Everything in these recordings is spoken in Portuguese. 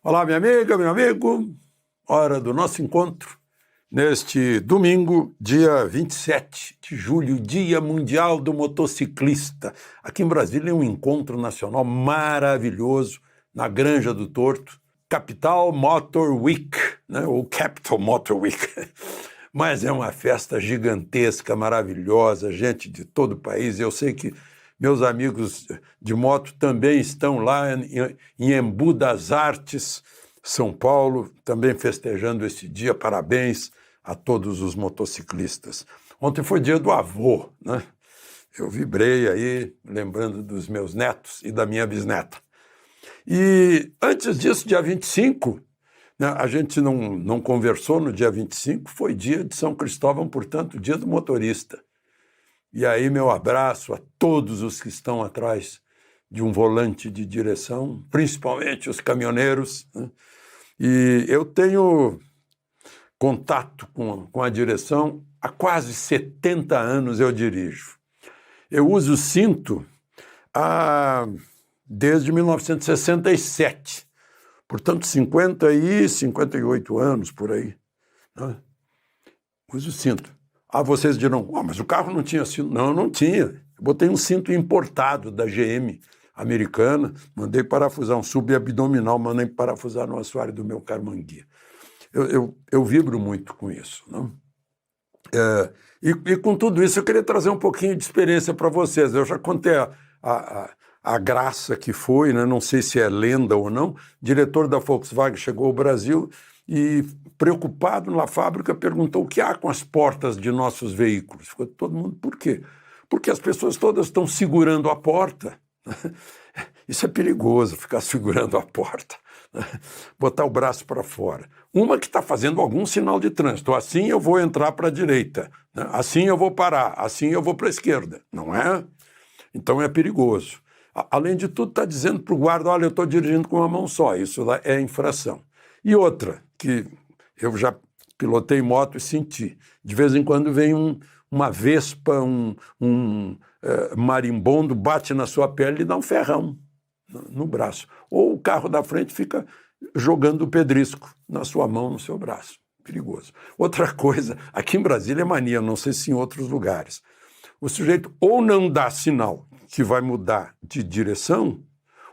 Olá, minha amiga, meu amigo. Hora do nosso encontro neste domingo, dia 27 de julho, Dia Mundial do Motociclista. Aqui em Brasília é um encontro nacional maravilhoso na Granja do Torto, Capital Motor Week, né? Ou Capital Motor Week. Mas é uma festa gigantesca, maravilhosa, gente de todo o país. Eu sei que meus amigos de moto também estão lá em Embu das Artes, São Paulo, também festejando esse dia. Parabéns a todos os motociclistas. Ontem foi dia do avô, né? Eu vibrei aí, lembrando dos meus netos e da minha bisneta. E antes disso, dia 25, né, a gente não conversou no dia 25, foi dia de São Cristóvão, portanto, dia do motorista. E aí, meu abraço a todos os que estão atrás de um volante de direção, principalmente os caminhoneiros, né? E eu tenho contato com a direção há quase 70 anos eu dirijo. Eu uso cinto desde 1967, portanto 58 anos por aí, né? Uso cinto. Vocês dirão, mas o carro não tinha cinto. Não, não tinha. Eu botei um cinto importado da GM americana, mandei parafusar um subabdominal, mandei parafusar no assoalho do meu Carmanguia. Eu vibro muito com isso, não? E com tudo isso eu queria trazer um pouquinho de experiência para vocês. Eu já contei a graça que foi, né? Não sei se é lenda ou não. O diretor da Volkswagen chegou ao Brasil e, preocupado na fábrica, perguntou o que há com as portas de nossos veículos. Ficou todo mundo, por quê? Porque as pessoas todas estão segurando a porta. Isso é perigoso, ficar segurando a porta, né? Botar o braço para fora. Uma que está fazendo algum sinal de trânsito. Assim eu vou entrar para a direita, né? Assim eu vou parar, assim eu vou para a esquerda, não é? Então é perigoso. Além de tudo, está dizendo para o guarda, olha, eu estou dirigindo com uma mão só, isso lá é infração. E outra, que eu já pilotei moto e senti, de vez em quando vem uma vespa, marimbondo, bate na sua pele e dá um ferrão no braço. Ou o carro da frente fica jogando o pedrisco na sua mão, no seu braço. Perigoso. Outra coisa, aqui em Brasília é mania, não sei se em outros lugares. O sujeito ou não dá sinal que vai mudar de direção,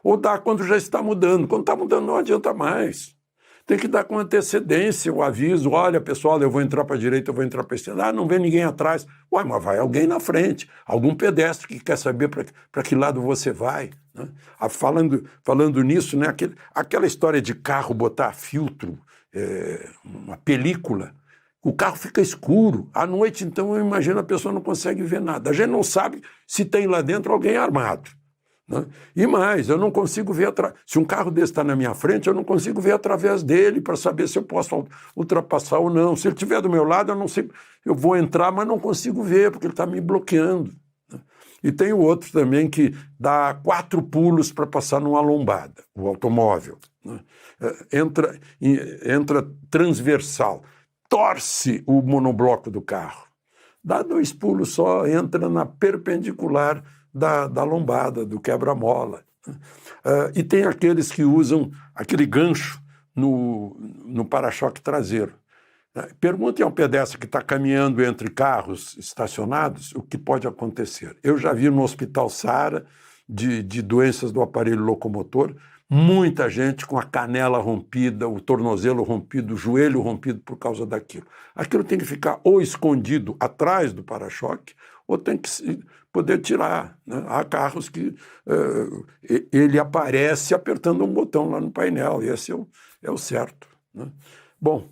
ou dá quando já está mudando. Quando está mudando não adianta mais. Tem que dar com antecedência o aviso, olha pessoal, eu vou entrar para a direita, eu vou entrar para a esquerda, não vem ninguém atrás. Mas vai alguém na frente, algum pedestre que quer saber para que lado você vai, né? Falando nisso, né, aquela história de carro botar filtro, uma película, o carro fica escuro. À noite, então, eu imagino a pessoa não consegue ver nada. A gente não sabe se tem lá dentro alguém armado, né? E mais, eu não consigo ver se um carro desse está na minha frente, eu não consigo ver através dele para saber se eu posso ultrapassar ou não. Se ele estiver do meu lado, eu não sei, eu vou entrar, mas não consigo ver, porque ele está me bloqueando, né? E tem o outro também que dá 4 pulos para passar numa lombada, o automóvel, né? Entra transversal, torce o monobloco do carro, dá 2 pulos só, entra na perpendicular da lombada, do quebra-mola. E tem aqueles que usam aquele gancho no para-choque traseiro. Perguntem ao pedestre que está caminhando entre carros estacionados o que pode acontecer. Eu já vi no Hospital Sara de doenças do aparelho locomotor, muita gente com a canela rompida, o tornozelo rompido, o joelho rompido por causa daquilo. Aquilo tem que ficar ou escondido atrás do para-choque, ou tem que poder tirar, né? Há carros que ele aparece apertando um botão lá no painel, e esse é o certo, né? Bom,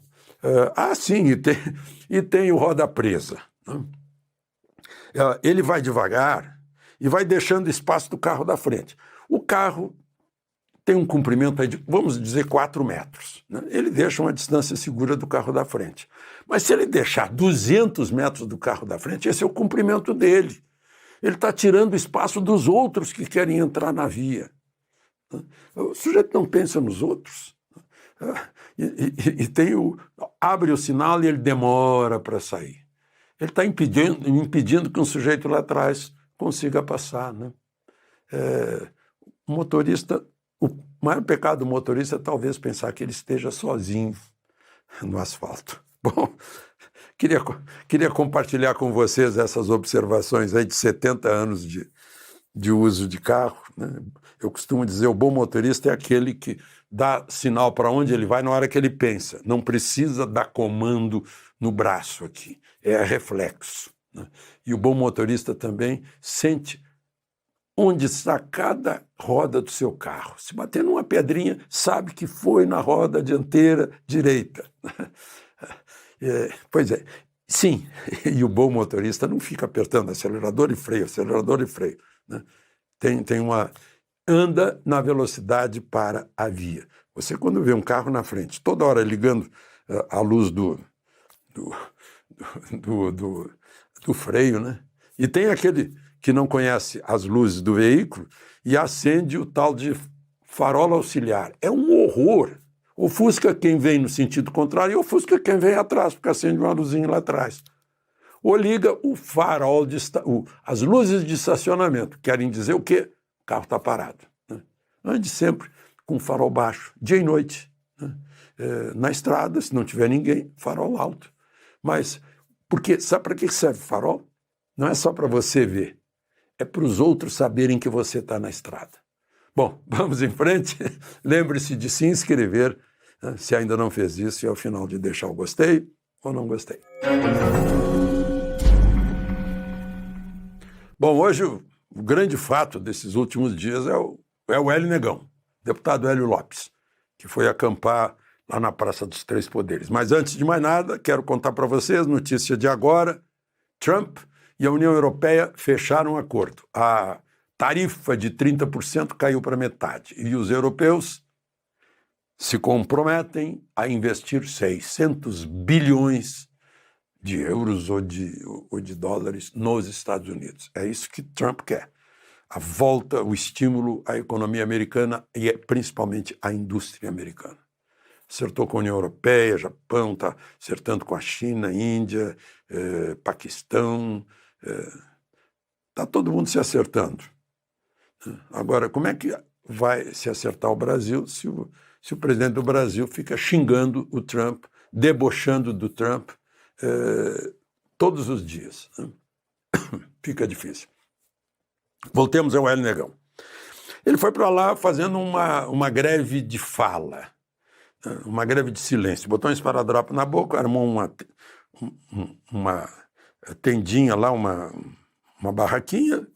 sim, e tem o roda presa, né? Ele vai devagar e vai deixando espaço do carro da frente. O carro tem um comprimento aí de, vamos dizer, 4 metros, né? Ele deixa uma distância segura do carro da frente. Mas se ele deixar 200 metros do carro da frente, esse é o comprimento dele. Ele está tirando espaço dos outros que querem entrar na via. O sujeito não pensa nos outros. E abre o sinal e ele demora para sair. Ele está impedindo que um sujeito lá atrás consiga passar, né? O O maior pecado do motorista é talvez pensar que ele esteja sozinho no asfalto. Bom, queria compartilhar com vocês essas observações aí de 70 anos de uso de carro, né? Eu costumo dizer, o bom motorista é aquele que dá sinal para onde ele vai na hora que ele pensa. Não precisa dar comando no braço aqui, é reflexo, né? E o bom motorista também sente onde está cada roda do seu carro. Se bater numa pedrinha, sabe que foi na roda dianteira direita. Pois é, sim, e o bom motorista não fica apertando acelerador e freio, né? Anda na velocidade para a via. Você, quando vê um carro na frente, toda hora ligando a luz do freio, né? E tem aquele que não conhece as luzes do veículo e acende o tal de farol auxiliar. É um horror. Ofusca quem vem no sentido contrário e ofusca quem vem atrás, porque acende uma luzinha lá atrás. Ou liga o farol, as luzes de estacionamento. Querem dizer o quê? O carro está parado, né? Ande sempre com o farol baixo, dia e noite, né? Na estrada, se não tiver ninguém, farol alto. Mas, sabe para que serve o farol? Não é só para você ver, é para os outros saberem que você está na estrada. Bom, vamos em frente. Lembre-se de se inscrever, né, se ainda não fez isso, e ao final de deixar o gostei ou não gostei. Bom, hoje o grande fato desses últimos dias é o Hélio Negão, deputado Hélio Lopes, que foi acampar lá na Praça dos Três Poderes. Mas antes de mais nada, quero contar para vocês, notícia de agora, Trump e a União Europeia fecharam um acordo. A tarifa de 30% caiu para metade e os europeus se comprometem a investir 600 bilhões de euros ou de dólares nos Estados Unidos. É isso que Trump quer. A volta, o estímulo à economia americana e principalmente à indústria americana. Acertou com a União Europeia, Japão, está acertando com a China, Índia, Paquistão. Está todo mundo se acertando. Agora, como é que vai se acertar o Brasil se o presidente do Brasil fica xingando o Trump, debochando do Trump todos os dias, né? Fica difícil. Voltemos ao Hélio Negão. Ele foi para lá fazendo uma greve de fala, uma greve de silêncio. Botou um esparadrapo na boca, armou uma tendinha lá, uma barraquinha,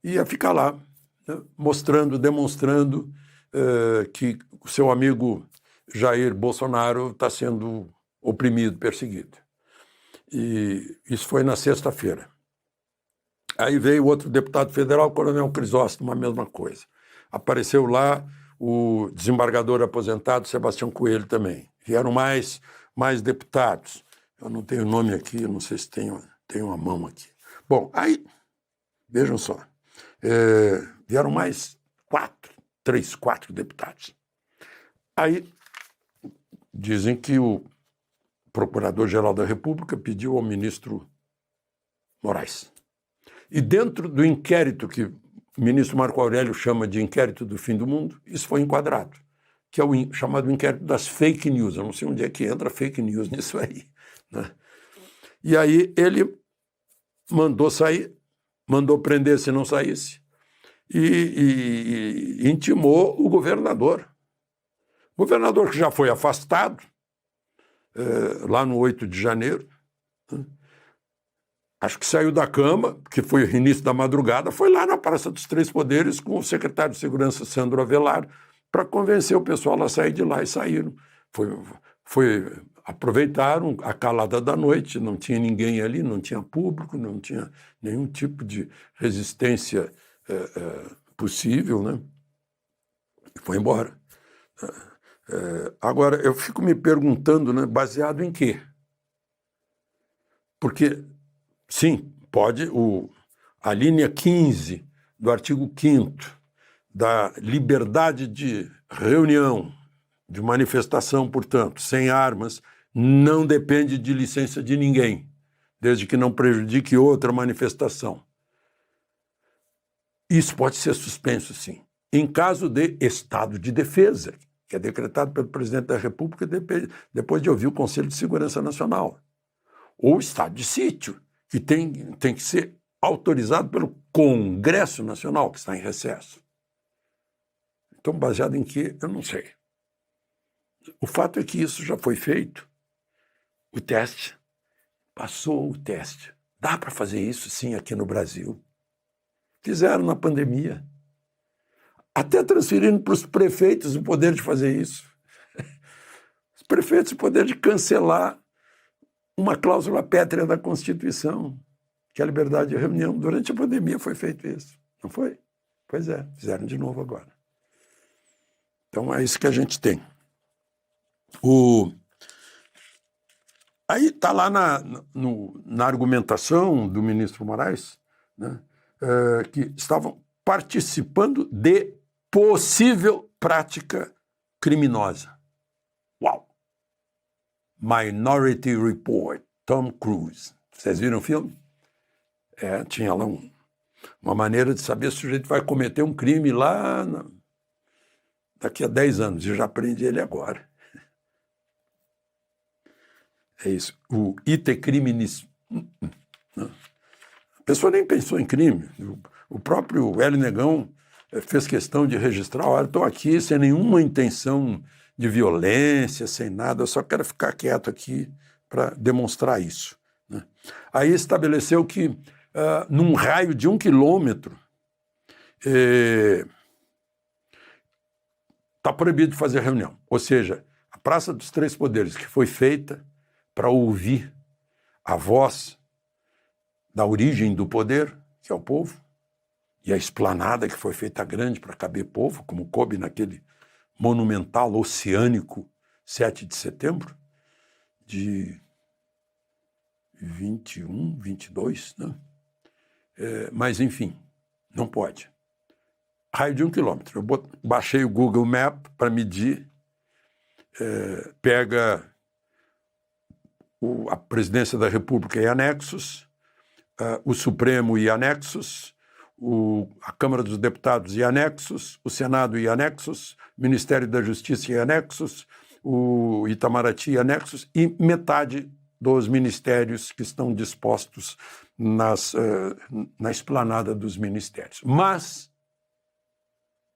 e ia ficar lá, né, demonstrando que o seu amigo Jair Bolsonaro está sendo oprimido, perseguido. E isso foi na sexta-feira. Aí veio outro deputado federal, o Coronel Crisóstomo, a mesma coisa. Apareceu lá o desembargador aposentado Sebastião Coelho também. Vieram mais deputados. Eu não tenho nome aqui, eu não sei se tenho uma mão aqui. Bom, aí, vejam só, vieram mais quatro deputados. Aí dizem que o Procurador-Geral da República pediu ao ministro Moraes. E dentro do inquérito que o ministro Marco Aurélio chama de inquérito do fim do mundo, isso foi enquadrado, que é o chamado inquérito das fake news. Eu não sei onde é que entra fake news nisso aí, né? E aí ele mandou prender se não saísse, e intimou o governador. O governador que já foi afastado, lá no 8 de janeiro, né? Acho que saiu da cama, que foi o início da madrugada, foi lá na Praça dos Três Poderes com o secretário de Segurança, Sandro Avelar, para convencer o pessoal a sair de lá, e saíram. Aproveitaram a calada da noite, não tinha ninguém ali, não tinha público, não tinha nenhum tipo de resistência possível, né? E foi embora. Agora, eu fico me perguntando, né, baseado em quê? Porque, sim, pode, a linha 15 do artigo 5º da liberdade de reunião, de manifestação, portanto, sem armas, não depende de licença de ninguém, desde que não prejudique outra manifestação. Isso pode ser suspenso, sim. em caso de estado de defesa, que é decretado pelo presidente da República depois de ouvir o Conselho de Segurança Nacional, ou estado de sítio, que tem que ser autorizado pelo Congresso Nacional, que está em recesso. Então, baseado em quê? Eu não sei. O fato é que isso já foi feito. O teste, passou o teste. Dá para fazer isso, sim, aqui no Brasil. Fizeram na pandemia. Até transferindo para os prefeitos o poder de fazer isso. Os prefeitos o poder de cancelar uma cláusula pétrea da Constituição, que é a liberdade de reunião. Durante a pandemia foi feito isso. Não foi? Pois é, fizeram de novo agora. Então é isso que a gente tem. Aí está lá na argumentação do ministro Moraes, né, que estavam participando de possível prática criminosa. Uau! Minority Report, Tom Cruise. Vocês viram o filme? Tinha lá uma maneira de saber se o sujeito vai cometer um crime lá daqui a 10 anos. Eu já aprendi ele agora. É isso. O ite criminis. A pessoa nem pensou em crime. O próprio Hélio Negão fez questão de registrar: olha, estou aqui sem nenhuma intenção de violência, sem nada, eu só quero ficar quieto aqui para demonstrar isso. Né? Aí estabeleceu que, num raio de 1 quilômetro, está proibido de fazer reunião. Ou seja, a Praça dos Três Poderes, que foi feita para ouvir a voz da origem do poder, que é o povo, e a esplanada que foi feita grande para caber povo, como coube naquele monumental oceânico 7 de setembro de 21, 22, né? Mas, enfim, não pode. Raio de 1 quilômetro. Eu baixei o Google Maps para medir, pega a Presidência da República e anexos, o Supremo e anexos, a Câmara dos Deputados e anexos, o Senado e anexos, o Ministério da Justiça e anexos, o Itamaraty e anexos, e metade dos ministérios que estão dispostos na esplanada dos ministérios. Mas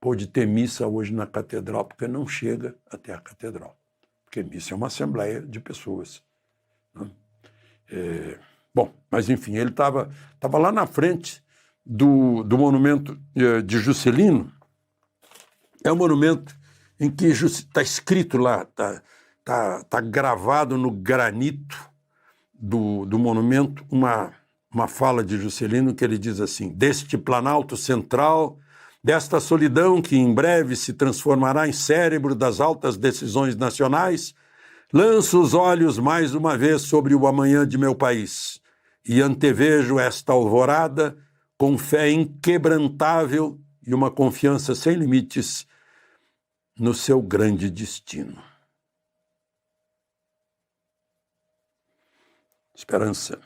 pode ter missa hoje na catedral, porque não chega até a catedral, porque missa é uma assembleia de pessoas. Né? Bom, mas enfim, ele estava lá na frente do monumento de Juscelino. É um monumento em que está escrito lá, está gravado no granito do monumento uma fala de Juscelino que ele diz assim: deste planalto central, desta solidão que em breve se transformará em cérebro das altas decisões nacionais, lanço os olhos mais uma vez sobre o amanhã de meu país e antevejo esta alvorada com fé inquebrantável e uma confiança sem limites no seu grande destino. Esperança.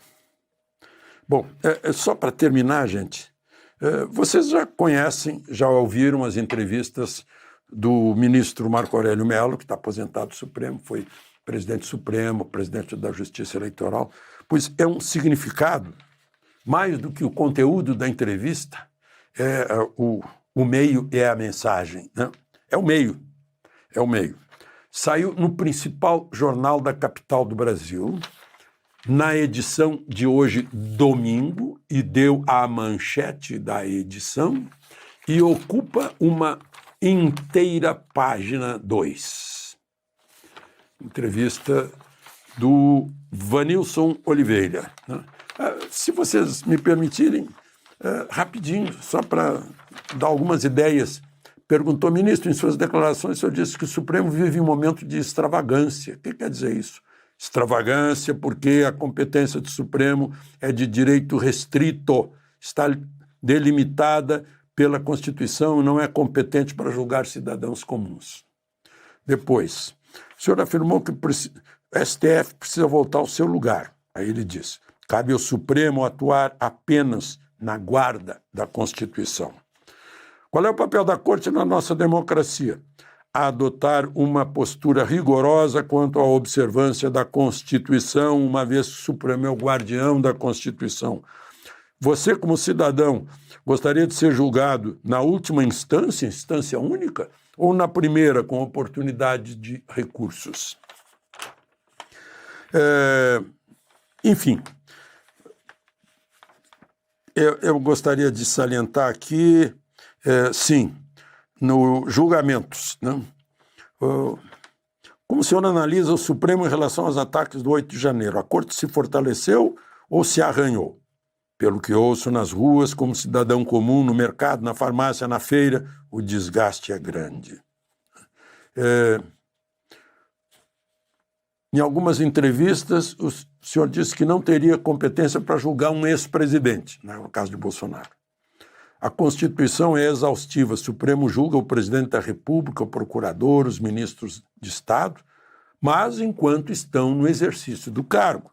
Bom, só para terminar, gente, vocês já conhecem, já ouviram as entrevistas do ministro Marco Aurélio Mello, que está aposentado do Supremo, foi presidente supremo, presidente da Justiça Eleitoral, pois é um significado, mais do que o conteúdo da entrevista, o meio é a mensagem, né? É o meio. Saiu no principal jornal da capital do Brasil, na edição de hoje, domingo, e deu a manchete da edição e ocupa uma inteira página 2. Entrevista do Vanilson Oliveira. Se vocês me permitirem, rapidinho, só para dar algumas ideias. Perguntou: ministro, em suas declarações, o senhor disse que o Supremo vive um momento de extravagância. O que quer dizer isso? Extravagância porque a competência do Supremo é de direito restrito, está delimitada pela Constituição e não é competente para julgar cidadãos comuns. Depois, o senhor afirmou que o STF precisa voltar ao seu lugar. Aí ele diz: cabe ao Supremo atuar apenas na guarda da Constituição. Qual é o papel da Corte na nossa democracia? Adotar uma postura rigorosa quanto à observância da Constituição, uma vez que o Supremo é o guardião da Constituição. Você, como cidadão, gostaria de ser julgado na última instância, instância única, ou na primeira, com oportunidade de recursos? Enfim, eu gostaria de salientar aqui, sim, no julgamentos, né? Como o senhor analisa o Supremo em relação aos ataques do 8 de janeiro? A Corte se fortaleceu ou se arranhou? Pelo que ouço nas ruas, como cidadão comum, no mercado, na farmácia, na feira, o desgaste é grande. Em algumas entrevistas, o senhor disse que não teria competência para julgar um ex-presidente, né, no caso de Bolsonaro. A Constituição é exaustiva. O Supremo julga o presidente da República, o procurador, os ministros de Estado, mas enquanto estão no exercício do cargo.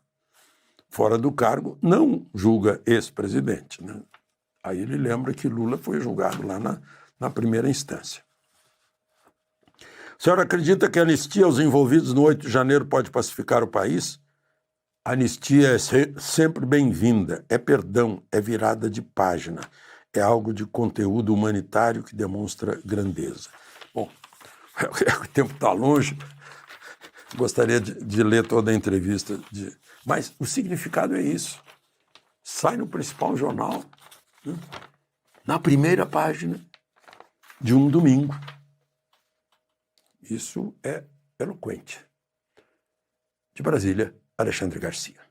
Fora do cargo, não julga ex-presidente, né? Aí ele lembra que Lula foi julgado lá na primeira instância. A senhora acredita que a anistia aos envolvidos no 8 de janeiro pode pacificar o país? A anistia é sempre bem-vinda, é perdão, é virada de página. É algo de conteúdo humanitário que demonstra grandeza. Bom, o tempo está longe, gostaria de ler toda a entrevista, mas o significado é isso. Sai no principal jornal, né, na primeira página de um domingo. Isso é eloquente. De Brasília, Alexandre Garcia.